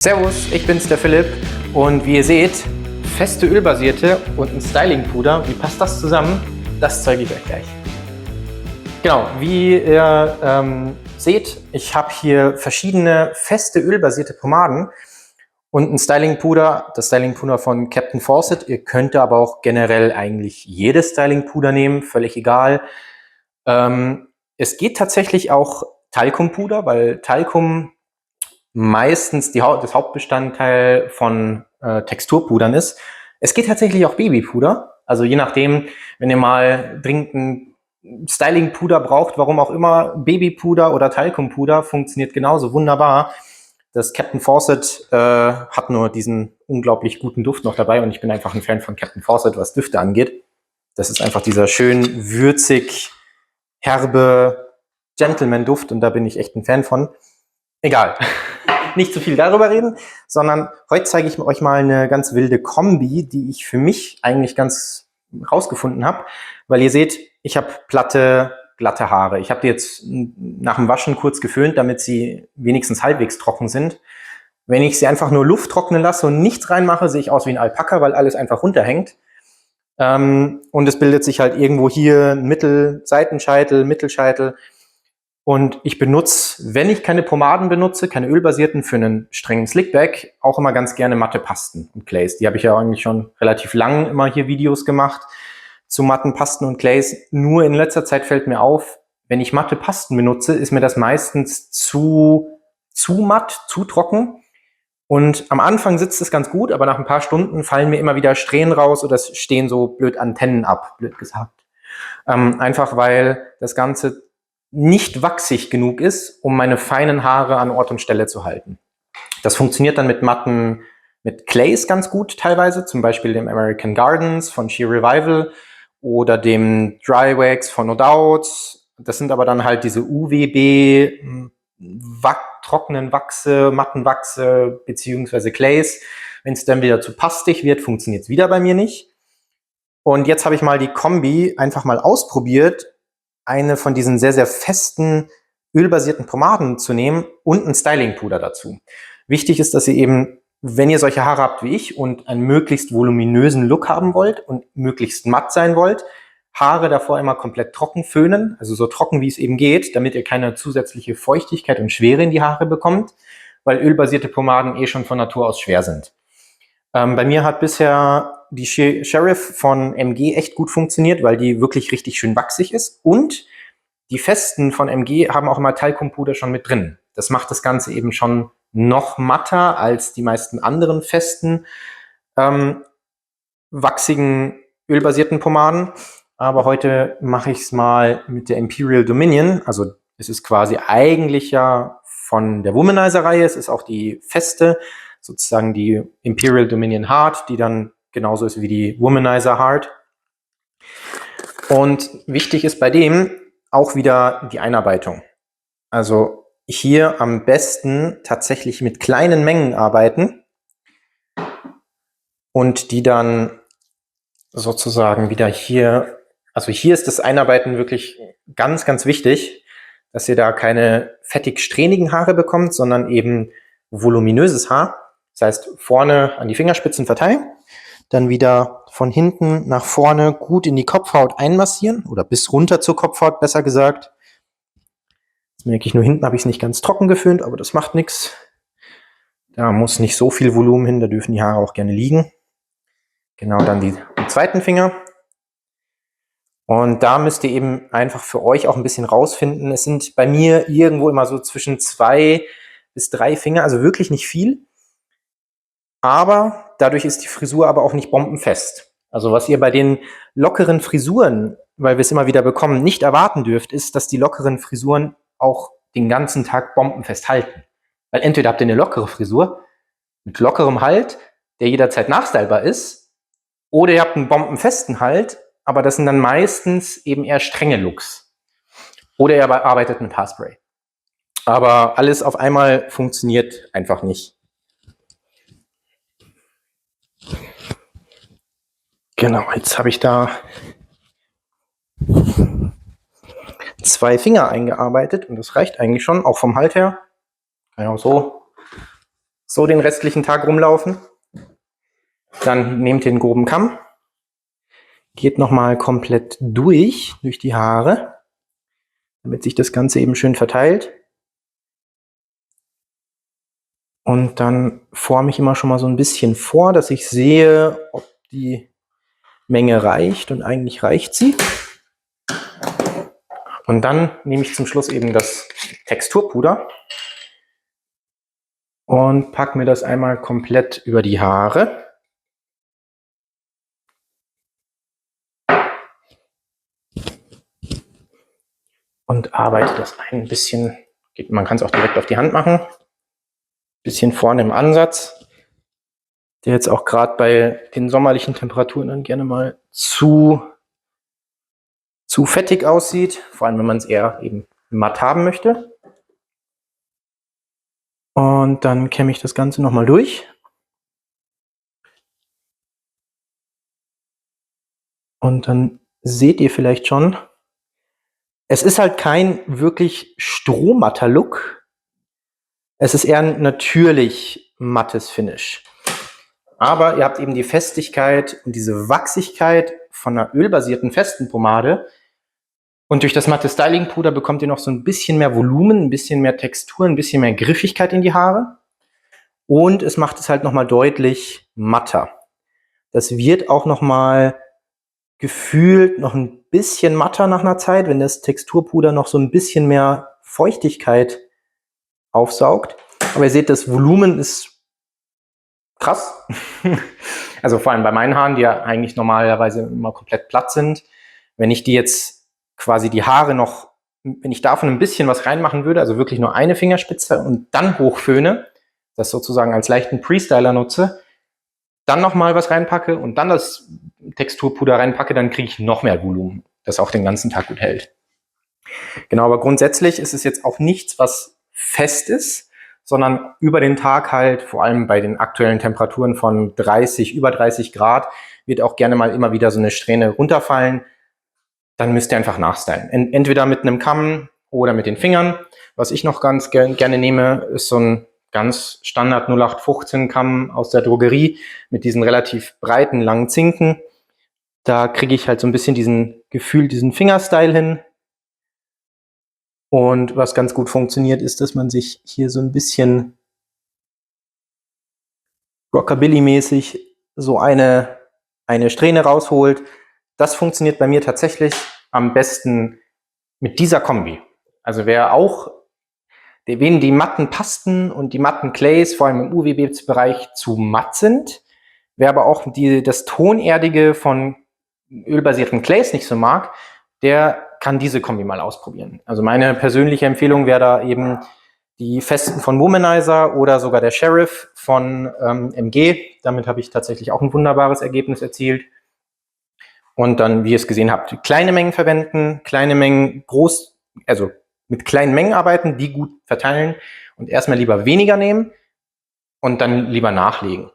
Servus, ich bin's, der Philipp, und wie ihr seht, feste Ölbasierte und ein Styling-Puder. Wie passt das zusammen? Das zeige ich euch gleich. Genau, wie ihr seht, ich habe hier verschiedene feste ölbasierte Pomaden und ein Styling-Puder, das Styling-Puder von Captain Fawcett. Ihr könnt aber auch generell eigentlich jedes Styling-Puder nehmen, völlig egal. Es geht tatsächlich auch Talcum-Puder, weil Talcum meistens das Hauptbestandteil von Texturpudern ist. Es geht tatsächlich auch Babypuder. Also je nachdem, wenn ihr mal dringend ein Styling-Puder braucht, warum auch immer, Babypuder oder Talcum-Puder funktioniert genauso wunderbar. Das Captain Fawcett hat nur diesen unglaublich guten Duft noch dabei und ich bin einfach ein Fan von Captain Fawcett, was Düfte angeht. Das ist einfach dieser schön würzig, herbe Gentleman-Duft und da bin ich echt ein Fan von. Egal. Nicht zu viel darüber reden, sondern heute zeige ich euch mal eine ganz wilde Kombi, die ich für mich eigentlich ganz rausgefunden habe, weil ihr seht, ich habe glatte Haare. Ich habe die jetzt nach dem Waschen kurz geföhnt, damit sie wenigstens halbwegs trocken sind. Wenn ich sie einfach nur Luft trocknen lasse und nichts reinmache, sehe ich aus wie ein Alpaka, weil alles einfach runterhängt. Und es bildet sich halt irgendwo hier ein Seitenscheitel, Mittelscheitel. Und ich benutze, wenn ich keine Pomaden benutze, keine ölbasierten für einen strengen Slickback, auch immer ganz gerne matte Pasten und Clays. Die habe ich ja eigentlich schon relativ lang immer hier Videos gemacht zu matten Pasten und Clays. Nur in letzter Zeit fällt mir auf, wenn ich matte Pasten benutze, ist mir das meistens zu matt, zu trocken. Und am Anfang sitzt es ganz gut, aber nach ein paar Stunden fallen mir immer wieder Strähnen raus oder es stehen so blöd Antennen ab, blöd gesagt. Einfach weil das Ganze nicht wachsig genug ist, um meine feinen Haare an Ort und Stelle zu halten. Das funktioniert dann mit Clays ganz gut teilweise, zum Beispiel dem American Gardens von Sheer Revival oder dem Dry Wax von No Doubt. Das sind aber dann halt diese UWB trockenen Wachse, matten Wachse beziehungsweise Clays. Wenn es dann wieder zu pastig wird, funktioniert es wieder bei mir nicht. Und jetzt habe ich mal die Kombi einfach mal ausprobiert, eine von diesen sehr, sehr festen ölbasierten Pomaden zu nehmen und ein Styling-Puder dazu. Wichtig ist, dass ihr eben, wenn ihr solche Haare habt wie ich und einen möglichst voluminösen Look haben wollt und möglichst matt sein wollt, Haare davor immer komplett trocken föhnen, also so trocken wie es eben geht, damit ihr keine zusätzliche Feuchtigkeit und Schwere in die Haare bekommt, weil ölbasierte Pomaden eh schon von Natur aus schwer sind. Bei mir hat bisher die Sheriff von MG echt gut funktioniert, weil die wirklich richtig schön wachsig ist. Und die festen von MG haben auch immer Talcum-Puder schon mit drin. Das macht das Ganze eben schon noch matter als die meisten anderen festen, wachsigen, ölbasierten Pomaden. Aber heute mache ich es mal mit der Imperial Dominion. Also es ist quasi eigentlich ja von der Womanizer-Reihe. Es ist auch die feste, sozusagen die Imperial Dominion Hard, die dann genauso ist wie die Womanizer Hard. Und wichtig ist bei dem auch wieder die Einarbeitung. Also hier am besten tatsächlich mit kleinen Mengen arbeiten und die dann sozusagen wieder hier, also hier ist das Einarbeiten wirklich ganz, ganz wichtig, dass ihr da keine fettig strähnigen Haare bekommt, sondern eben voluminöses Haar. Das heißt, vorne an die Fingerspitzen verteilen, dann wieder von hinten nach vorne gut in die Kopfhaut einmassieren oder bis runter zur Kopfhaut, besser gesagt. Jetzt merke ich nur, hinten habe ich es nicht ganz trocken geföhnt, aber das macht nichts. Da muss nicht so viel Volumen hin, da dürfen die Haare auch gerne liegen. Genau, dann den zweiten Finger. Und da müsst ihr eben einfach für euch auch ein bisschen rausfinden. Es sind bei mir irgendwo immer so zwischen 2 bis 3 Finger, also wirklich nicht viel. Aber dadurch ist die Frisur aber auch nicht bombenfest. Also was ihr bei den lockeren Frisuren, weil wir es immer wieder bekommen, nicht erwarten dürft, ist, dass die lockeren Frisuren auch den ganzen Tag bombenfest halten. Weil entweder habt ihr eine lockere Frisur mit lockerem Halt, der jederzeit nachstylbar ist, oder ihr habt einen bombenfesten Halt, aber das sind dann meistens eben eher strenge Looks. Oder ihr arbeitet mit Haarspray. Aber alles auf einmal funktioniert einfach nicht. Genau, jetzt habe ich da 2 Finger eingearbeitet und das reicht eigentlich schon, auch vom Halt her. Kann ich auch so den restlichen Tag rumlaufen. Dann nehmt den groben Kamm, geht nochmal komplett durch die Haare, damit sich das Ganze eben schön verteilt. Und dann forme ich immer schon mal so ein bisschen vor, dass ich sehe, ob die Menge reicht, und eigentlich reicht sie. Und dann nehme ich zum Schluss eben das Texturpuder und packe mir das einmal komplett über die Haare. Und arbeite das ein bisschen, man kann es auch direkt auf die Hand machen, bisschen vorne im Ansatz, der jetzt auch gerade bei den sommerlichen Temperaturen dann gerne mal zu fettig aussieht, vor allem wenn man es eher eben matt haben möchte. Und dann kämme ich das Ganze nochmal durch. Und dann seht ihr vielleicht schon, es ist halt kein wirklich strohmatter Look. Es ist eher ein natürlich mattes Finish. Aber ihr habt eben die Festigkeit und diese Wachsigkeit von einer ölbasierten festen Pomade. Und durch das matte Styling-Puder bekommt ihr noch so ein bisschen mehr Volumen, ein bisschen mehr Textur, ein bisschen mehr Griffigkeit in die Haare. Und es macht es halt nochmal deutlich matter. Das wird auch nochmal gefühlt noch ein bisschen matter nach einer Zeit, wenn das Texturpuder noch so ein bisschen mehr Feuchtigkeit aufsaugt. Aber ihr seht, das Volumen ist krass. Also vor allem bei meinen Haaren, die ja eigentlich normalerweise immer komplett platt sind. Wenn ich die jetzt quasi die Haare noch, wenn ich davon ein bisschen was reinmachen würde, also wirklich nur eine Fingerspitze und dann hochföhne, das sozusagen als leichten Pre-Styler nutze, dann nochmal was reinpacke und dann das Texturpuder reinpacke, dann kriege ich noch mehr Volumen, das auch den ganzen Tag gut hält. Genau, aber grundsätzlich ist es jetzt auch nichts, was fest ist, sondern über den Tag halt, vor allem bei den aktuellen Temperaturen von über 30 Grad, wird auch gerne mal immer wieder so eine Strähne runterfallen. Dann müsst ihr einfach nachstylen. Entweder mit einem Kamm oder mit den Fingern. Was ich noch ganz gerne nehme, ist so ein ganz Standard 0815 Kamm aus der Drogerie mit diesen relativ breiten, langen Zinken. Da kriege ich halt so ein bisschen diesen Fingerstyle hin. Und was ganz gut funktioniert, ist, dass man sich hier so ein bisschen Rockabilly-mäßig so eine Strähne rausholt. Das funktioniert bei mir tatsächlich am besten mit dieser Kombi. Also wen die matten Pasten und die matten Clays, vor allem im UVB-Bereich, zu matt sind, wer aber auch das Tonerdige von ölbasierten Clays nicht so mag, der kann diese Kombi mal ausprobieren. Also meine persönliche Empfehlung wäre da eben die festen von Womanizer oder sogar der Sheriff von MG. Damit habe ich tatsächlich auch ein wunderbares Ergebnis erzielt. Und dann, wie ihr es gesehen habt, kleine Mengen verwenden, kleine Mengen also mit kleinen Mengen arbeiten, die gut verteilen und erstmal lieber weniger nehmen und dann lieber nachlegen.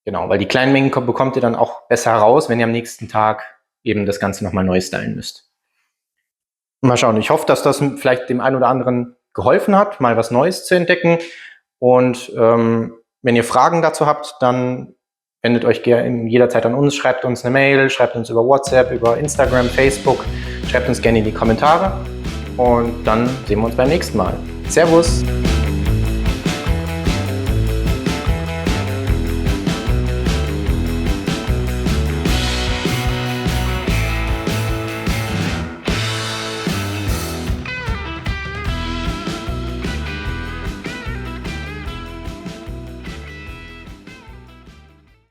Genau, weil die kleinen Mengen bekommt ihr dann auch besser raus, wenn ihr am nächsten Tag eben das Ganze nochmal neu stylen müsst. Mal schauen, ich hoffe, dass das vielleicht dem einen oder anderen geholfen hat, mal was Neues zu entdecken. Und wenn ihr Fragen dazu habt, dann wendet euch gerne jederzeit an uns, schreibt uns eine Mail, schreibt uns über WhatsApp, über Instagram, Facebook, schreibt uns gerne in die Kommentare. Und dann sehen wir uns beim nächsten Mal. Servus!